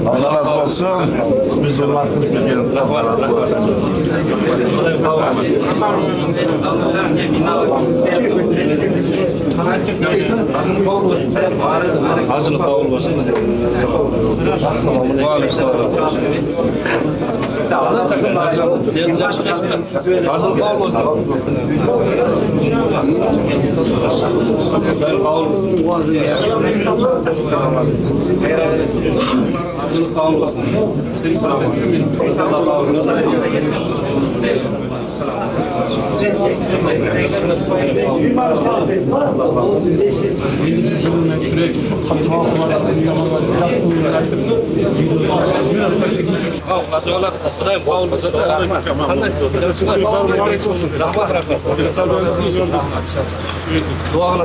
Allah razı olsun. Biz de hakkını bilmeyelim. Hacılık kavul olsun. Aleyküm. Allah sakın hacılık. Hacılık kavul olsun. Ben kavul olsun. Hacılık kavul olsun. Doğa